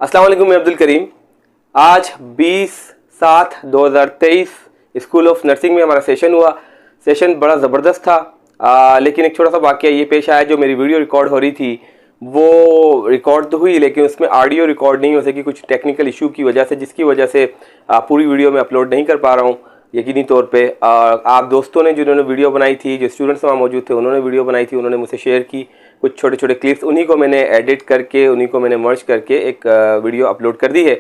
अस्सलाम वालेकुम, मैं अब्दुल करीम। आज 20/7/2023 स्कूल ऑफ नर्सिंग में हमारा सेशन हुआ। सेशन बड़ा ज़बरदस्त था, लेकिन एक छोटा सा वाक़या ये पेश आया। जो मेरी वीडियो रिकॉर्ड हो रही थी वो रिकॉर्ड तो हुई, लेकिन उसमें ऑडियो रिकॉर्ड नहीं हो सकी कुछ टेक्निकल इशू की वजह से, जिसकी वजह से पूरी वीडियो में अपलोड नहीं कर पा रहा हूँ यकीनी तौर पे। आप दोस्तों ने जिन्होंने वीडियो बनाई थी, जो स्टूडेंट्स वहाँ मौजूद थे, उन्होंने वीडियो बनाई थी, उन्होंने मुझसे शेयर की कुछ छोटे छोटे क्लिप्स। उन्हीं को मैंने एडिट करके, उन्हीं को मैंने मर्ज करके एक वीडियो अपलोड कर दी है।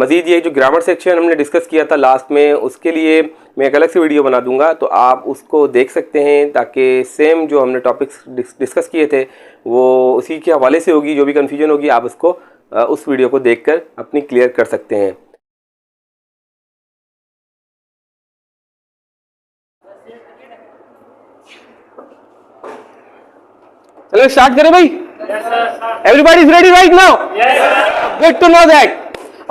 मज़ीद ये जो ग्रामर सेक्शन हमने डिस्कस किया था लास्ट में, उसके लिए मैं एक अलग से वीडियो बना दूंगा, तो आप उसको देख सकते हैं, ताकि सेम जो हमने टॉपिक्स डिस्कस किए थे वो उसी के हवाले से होगी। जो भी कन्फ्यूजन होगी आप उसको उस वीडियो को देखकर अपनी क्लियर कर सकते हैं। चलो स्टार्ट करें भाई। Everybody is ready right now? Yes. Good to know that.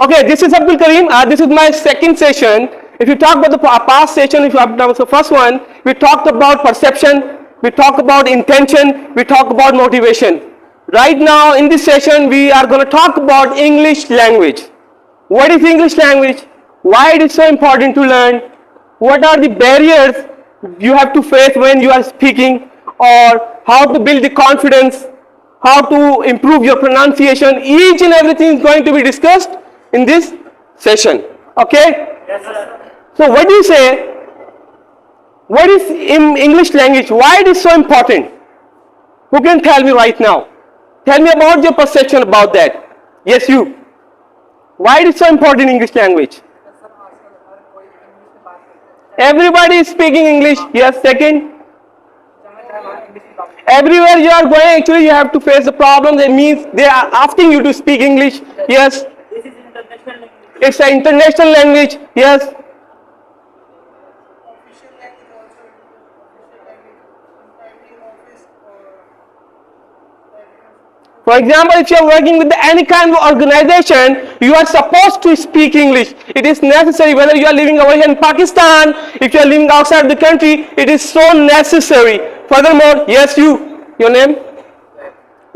Okay, this is Abdul Karim. This is my second session. If you talk about the past session, if you have done the first one, we talked about perception, we talked about intention, we talked about motivation. Right now in this session, we are going to talk about English language. What is English language? Why it is so important to learn? What are the barriers you have to face when you are speaking? Or how to build the confidence, how to improve your pronunciation. Each and everything is going to be discussed in this session. Okay? Yes, sir. So what do you say? What is in English language? Why it is so important? Who can tell me right now? Tell me about your perception about that. Yes, you. Why it is so important in English language? Everybody is speaking English. Yes, second. Everywhere you are going, actually you have to face the problem. That means they are asking you to speak English. Yes. This is international language. It's an international language. Yes. Official language also, official language in every office or For example, if you are working with any kind of organization, you are supposed to speak English. It is necessary, whether you are living over here in Pakistan, if you are living outside the country, it is so necessary. Furthermore, yes, your name?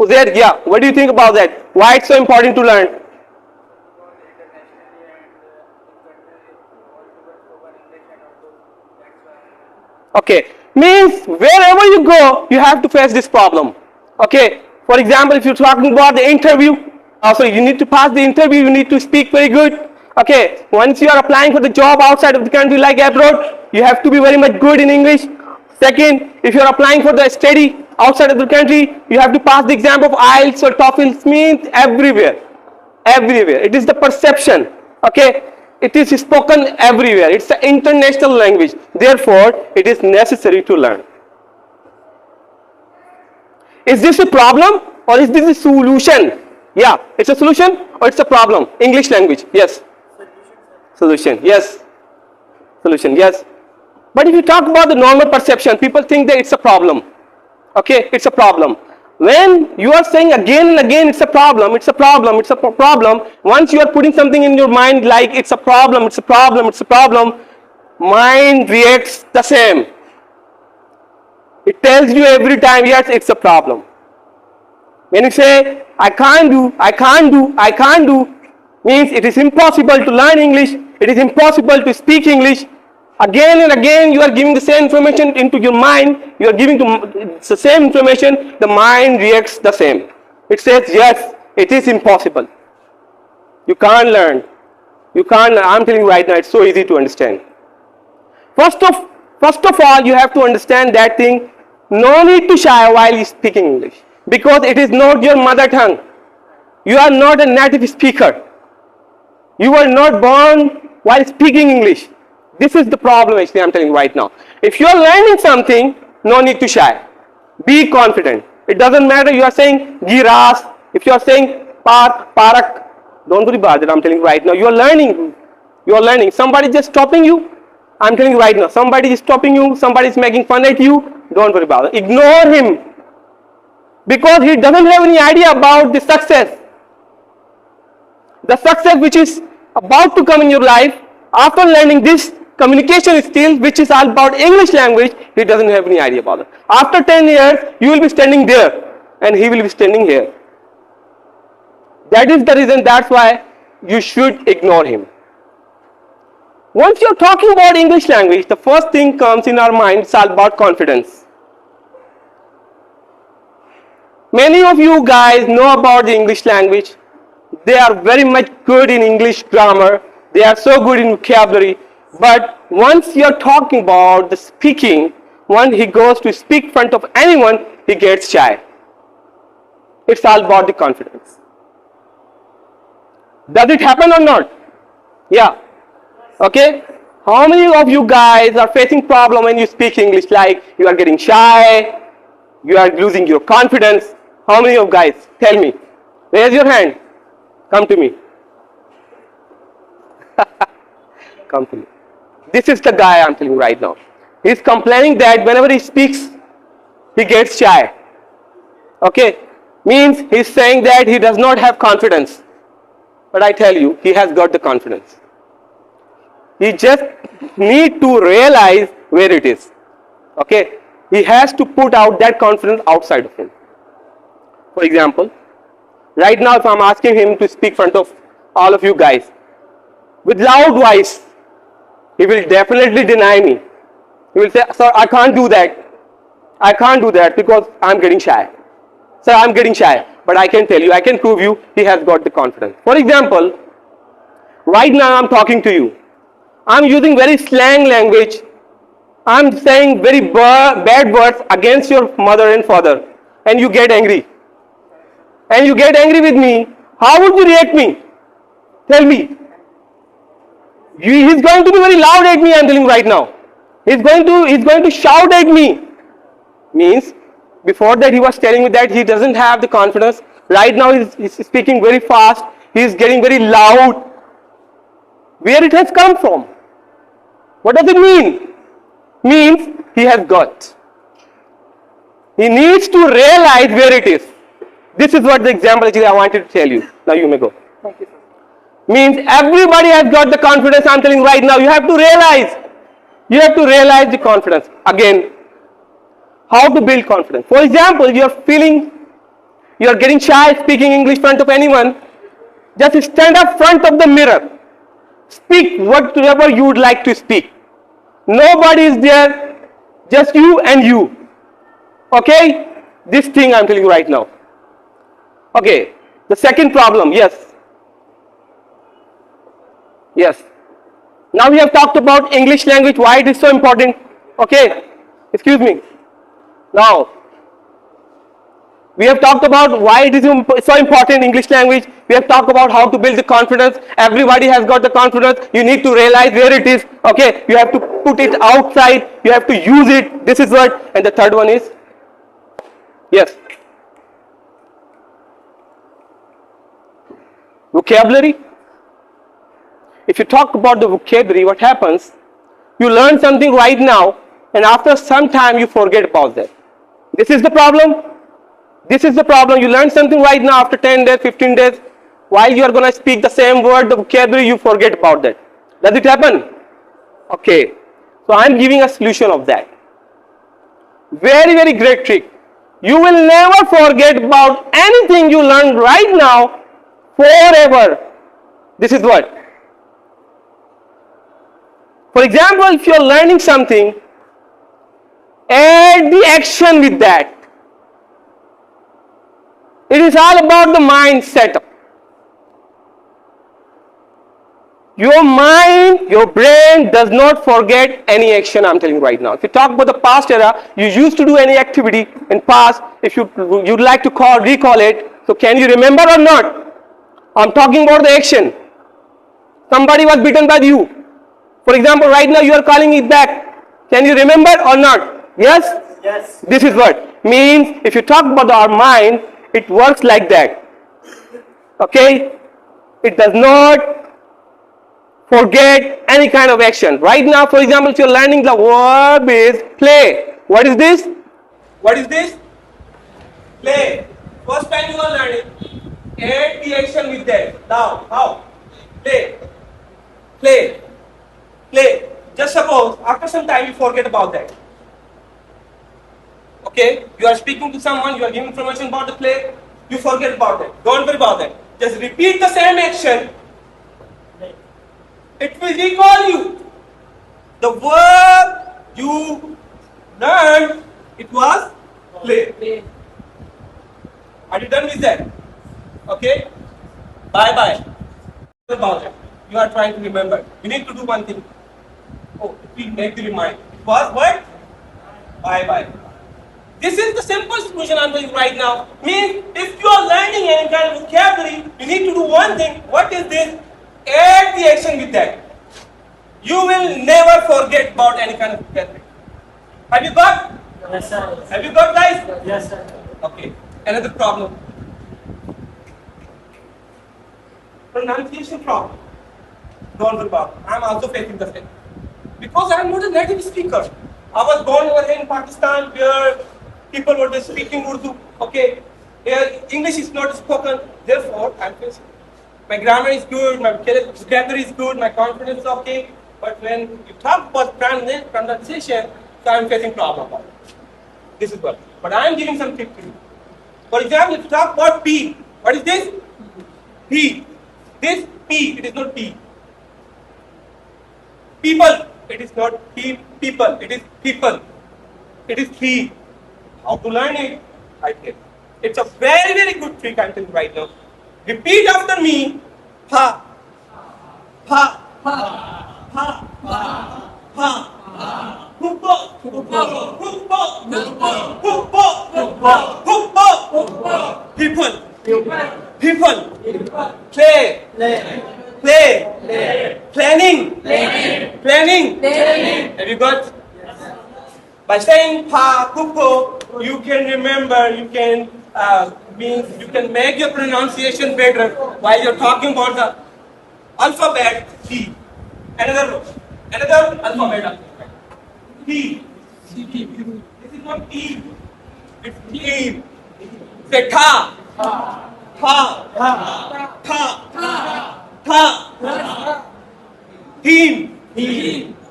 Uzair, yeah. What do you think about that? Why it's so important to learn? Okay, means wherever you go, you have to face this problem. Okay, for example, if you're talking about the interview, also you need to pass the interview, you need to speak very good. Okay, once you are applying for the job outside of the country like abroad, you have to be very much good in English. Second, if you are applying for the study outside of the country, you have to pass the exam of IELTS or TOEFL. Means everywhere, everywhere. It is the perception. Okay, it is spoken everywhere. It's an international language. Therefore, it is necessary to learn. Is this a problem or is this a solution? Yeah, it's a solution or it's a problem. English language. Yes. Solution. Yes. Solution. Yes. But if you talk about the normal perception, people think that it's a problem. Okay, it's a problem. When you are saying again and again it's a problem, it's a problem, it's a problem, once you are putting something in your mind like it's a problem, it's a problem, it's a problem, mind reacts the same. It tells you every time, yes, it's a problem. When you say, I can't do, I can't do, I can't do, means it is impossible to learn English, it is impossible to speak English. Again and again you are giving the same information into your mind, you are giving the same information, the mind reacts the same. It says, yes, it is impossible. You can't learn. You can't, I'm telling you right now, it's so easy to understand. First of all, you have to understand that thing. No need to shy while you speaking English, because it is not your mother tongue. You are not a native speaker. You were not born while speaking English. This is the problem actually I'm telling you right now. If you are learning something, no need to shy. Be confident. It doesn't matter you are saying giras, if you are saying park, parak, don't worry about it. I'm telling you right now. You are learning. You are learning. Somebody just stopping you. I'm telling you right now. Somebody is stopping you. Somebody is making fun at you. Don't worry about it. Ignore him. Because he doesn't have any idea about the success. The success which is about to come in your life after learning this communication skills, which is all about English language, he doesn't have any idea about it. After 10 years, you will be standing there and he will be standing here. That is the reason, that's why you should ignore him. Once you're talking about English language, the first thing comes in our mind is all about confidence. Many of you guys know about the English language. They are very much good in English grammar. They are so good in vocabulary. But once you're talking about the speaking, when he goes to speak in front of anyone, he gets shy. It's all about the confidence. Does it happen or not? Yeah. Okay. How many of you guys are facing problem when you speak English, like you are getting shy, you are losing your confidence? How many of you guys? Tell me. Raise your hand. Come to me. Come to me. This is the guy I'm telling you right now. He's complaining that whenever he speaks, he gets shy. Okay? Means he's saying that he does not have confidence. But I tell you, he has got the confidence. He just need to realize where it is. Okay? He has to put out that confidence outside of him. For example, right now if I'm asking him to speak in front of all of you guys, with loud voice, he will definitely deny me. He will say, sir, I can't do that. I can't do that because I'm getting shy. Sir, I'm getting shy. But I can tell you, I can prove you, he has got the confidence. For example, right now I'm talking to you. I'm using very slang language. I'm saying very bad words against your mother and father. And you get angry. And you get angry with me. How would you react me? Tell me. He's going to be very loud at me, I'm telling you right now. He's going to shout at me. Means, before that he was telling me that he doesn't have the confidence. Right now he's speaking very fast. He's getting very loud. Where it has come from? What does it mean? Means he has got. He needs to realize where it is. This is what the example actually I wanted to tell you. Now you may go. Thank you, sir. Means everybody has got the confidence I'm telling you right now. You have to realize. You have to realize the confidence. Again, how to build confidence. For example, you are getting shy speaking English in front of anyone. Just stand up front of the mirror. Speak whatever you would like to speak. Nobody is there, just you and you. Okay? This thing I'm telling you right now. Okay, the second problem, yes. Yes. Now we have talked about English language, why it is so important. Okay, excuse me. Now, we have talked about why it is so important English language. We have talked about how to build the confidence. Everybody has got the confidence. You need to realize where it is. Okay, you have to put it outside. You have to use it. This is what. And the third one is, yes, vocabulary. If you talk about the vocabulary, what happens? You learn something right now, and after some time you forget about that. This is the problem. This is the problem. You learn something right now, after 10 days, 15 days, while you are going to speak the same word, the vocabulary, you forget about that. Does it happen? Okay. So I am giving a solution of that. Very, very great trick. You will never forget about anything you learn right now forever. This is what? For example, if you are learning something, add the action with that. It is all about the mind setup. Your mind, your brain does not forget any action, I'm telling you right now. If you talk about the past era, you used to do any activity in past, if you'd like to recall it, so can you remember or not? I'm talking about the action. Somebody was beaten by you. For example, right now you are calling it back. Can you remember or not? Yes? Yes. This is what means. If you talk about our mind, it works like that. Okay? It does not forget any kind of action. Right now, for example, if you're learning, the verb is play. What is this? What is this? Play. First time you are learning, add the action with that. Now, how? Play. Play. Play. Just suppose, after some time you forget about that. Okay? You are speaking to someone, you are giving information about the play, you forget about that. Don't worry about that. just repeat the same action. It will recall you. The verb you learned, it was play. Are you done with that? Okay? Bye bye. About it. You are trying to remember. You need to do one thing. Oh, we make the remind. It was what? Bye bye. This is the simple solution I'm doing right now. Means if you are learning any kind of vocabulary, you need to do one thing. What is this? Add the action with that. You will never forget about any kind of vocabulary. Have you got? Yes, sir. Have you got, guys? Yes, sir. Okay. Another problem. Pronunciation problem. Don't worry about it. I'm also facing the same. Because I'm not a native speaker. I was born over here in Pakistan where people were just speaking Urdu. Okay. Here English is not spoken. Therefore, I'm facing. My grammar is good, my vocabulary is good, my confidence is okay. But when you talk about pronunciation, so I'm facing problem about it. This is what. But I'm giving some tips to you. For example, if you talk about P, what is this? P. This P, it is not P. People, it is not people, it is people. It is P. How to learn it? I think. It's a very, very good trick I'm telling you right now. Repeat after me. Pa. Pa. Pa. Pa. Pa. Pa. Hoopo. Hoopo. Hoopo. Hoopo. Hoopo. Hoopo. People. People. Play. Play. Planning. Planning. Have you got? By saying pa, kupo, you can remember, you can you can make your pronunciation better while you're talking about the alphabet T. Another alphabet. T. This is not T. It's T. Say ta. Ta. Ta. Ta. Team.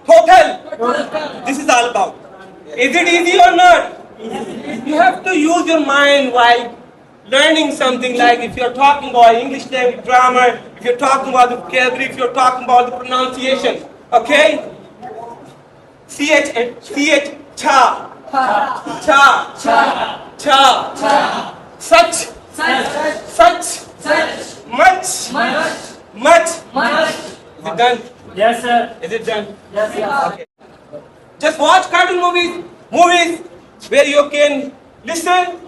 Total. This is all about. Is it easy or not? You have to use your mind while learning something, like if you're talking about English language grammar, if you're talking about the vocabulary, if you're talking about the pronunciation. Okay? CH, cha. Cha. Cha. Such. Much. Is it done? Yes, sir. Is it done? Yes, sir. Okay. Just watch cartoon movies where you can listen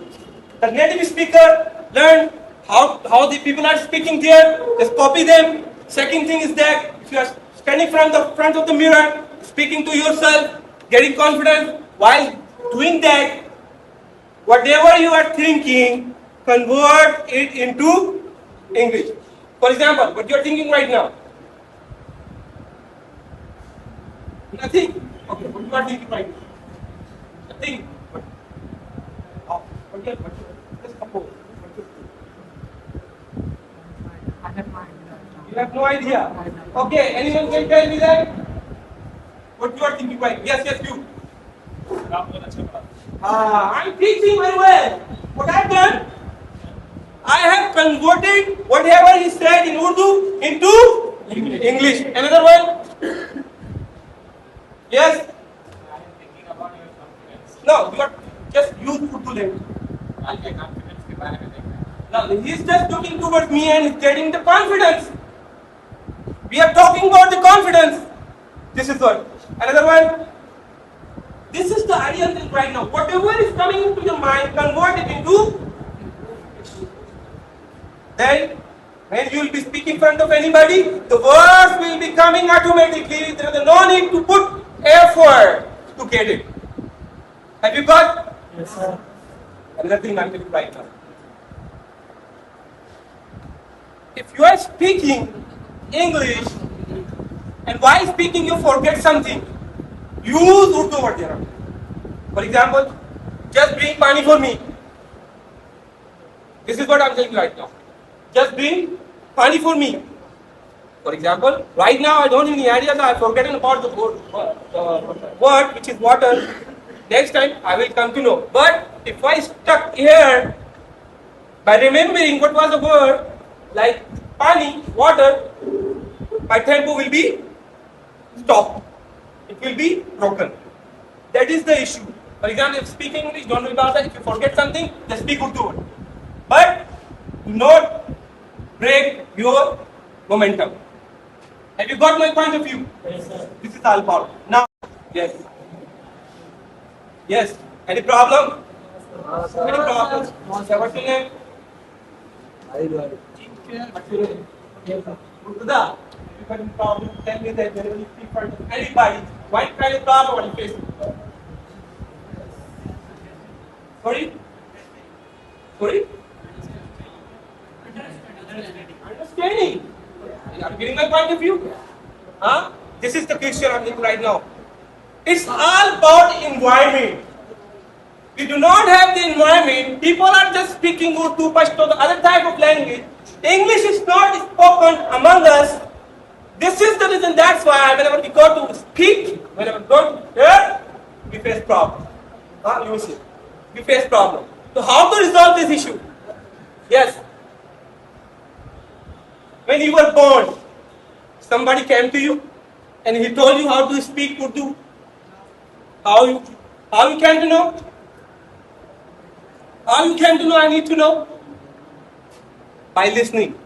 the native speaker, learn how the people are speaking there, just copy them. Second thing is that if you are standing from the front of the mirror, speaking to yourself, getting confidence, while doing that, whatever you are thinking, convert it into English. For example, what you are thinking right now? Nothing. Okay, what you are thinking right now? Nothing. Forget what just suppose. You have no idea. Okay, anyone can tell me that? What you are thinking right? Yes, you. I'm teaching very well. What I've done? I have converted whatever he said in Urdu into English. Another one? Yes? No, you are just use Urdu language. Now, he's just looking towards me and getting the confidence. We are talking about the confidence. This is one. Another one. This is the ideal thing right now. Whatever is coming into your mind, convert it into. Then, when you will be speaking in front of anybody, the words will be coming automatically. There is no need to put effort to get it. Have you got? Yes, sir. Another thing I'm telling you right now. If you are speaking English and while speaking you forget something, use Urdu over there. For example, just bring pani for me. This is what I'm telling you right now. Just bring pani for me. For example, right now I don't have any idea, I've forgotten about the word which is water. Next time I will come to know. But if I stuck here by remembering what was the word, like pani, water, my tempo will be stopped. It will be broken. That is the issue. For example, if speaking English, don't worry about that. If you forget something, just speak Urdu. But do not break your momentum. Have you got my point of view? Yes, sir. This is all about. Now, yes. Yes. Any problem? Any problems? What's your name? What's your name? Murtada. If you have any problem, tell me that whenever you speak for anybody, what kind of problem are you facing? Sorry? Sorry? Understanding. Are you getting my point of view? Huh? This is the question I'm doing right now. It's all about environment. We do not have the environment. People are just speaking Urdu, Pashto, the other type of language. English is not spoken among us. This is the reason. That's why whenever we go to speak, whenever we go to hear, we face problem. You see, we face problem. So how to resolve this issue? Yes. When you were born, somebody came to you and he told you how to speak Urdu. How you came to know? How you came to know? I need to know. By listening.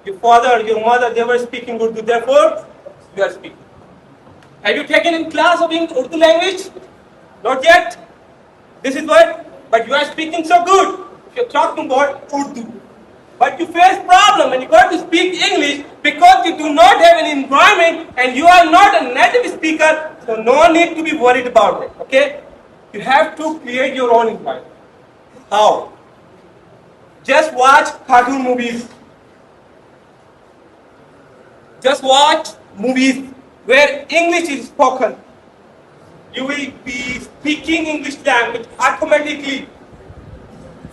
Your father, your mother, they were speaking Urdu, therefore you are speaking. Have you taken in class of Urdu language? Not yet. This is what, but you are speaking so good. You're talking about Urdu. But you face problem when you got to speak English because you do not have an environment and you are not a native speaker, so no need to be worried about it. Okay? You have to create your own environment. How? Just watch cartoon movies. Just watch movies where English is spoken. You will be speaking English language automatically.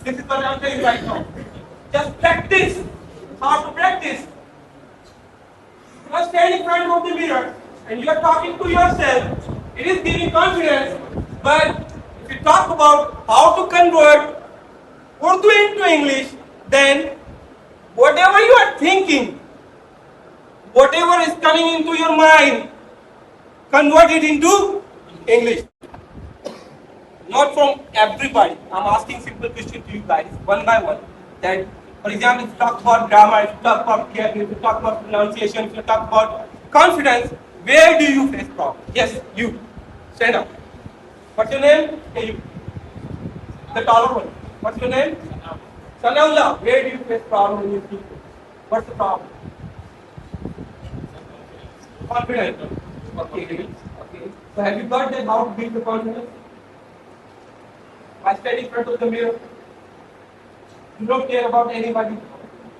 This is what I'm telling you right now. Just practice. How to practice? You are standing in front of the mirror and you are talking to yourself. It is giving confidence. But if you talk about how to convert Urdu into English, then whatever you are thinking, whatever is coming into your mind, convert it into English. Not from everybody. I'm asking simple question to you guys, one by one. That, for example, if you talk about grammar, if you talk about vocabulary, if you talk about pronunciation, if you talk about confidence, where do you face problem? Yes, you. Stand up. What's your name? Hey, you. The taller one. What's your name? Sanaullah. Where do you face problem when you speak? What's the problem? Confidence. Okay. Okay. So have you got that how to build the confidence? By standing in front of the mirror. You don't care about anybody.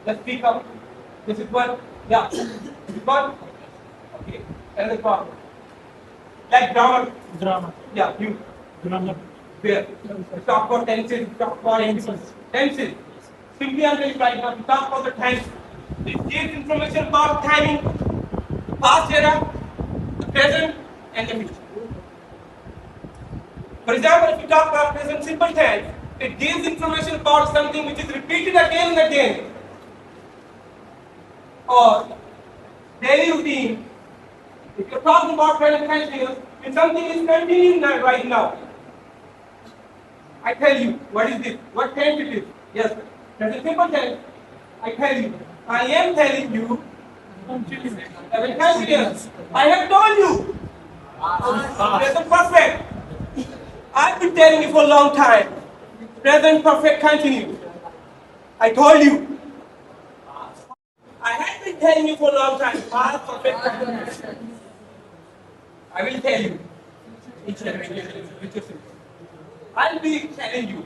Just speak up. This is what? Yeah. You got? Okay. Another problem. Like grammar. Drama. Yeah, you. Drama. Where? You talk about tenses, you talk about tenses. Tenses. Simply I'm telling you right now, you talk about the tense. It gives information about timing, the past era, the present, and the future. For example, if you talk about present simple tense, it gives information about something which is repeated again and again. Or daily routine. If you're talking about present continuous, if something is continuing right now, I tell you, what is this? What tense it is? Yes, that's a simple tense. I tell you, I am telling you, present continuous. I have told you, present perfect. I've been telling you for a long time. Present perfect continuous. I told you. I have been telling you for a long time. Past perfect continuous. I will tell you. I'll be telling you.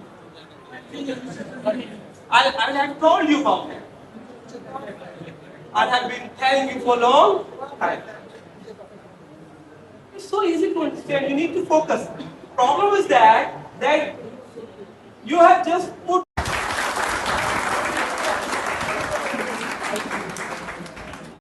I have told you about it. I have been telling you for a long time. It's so easy to understand. You need to focus. The problem is that you have just put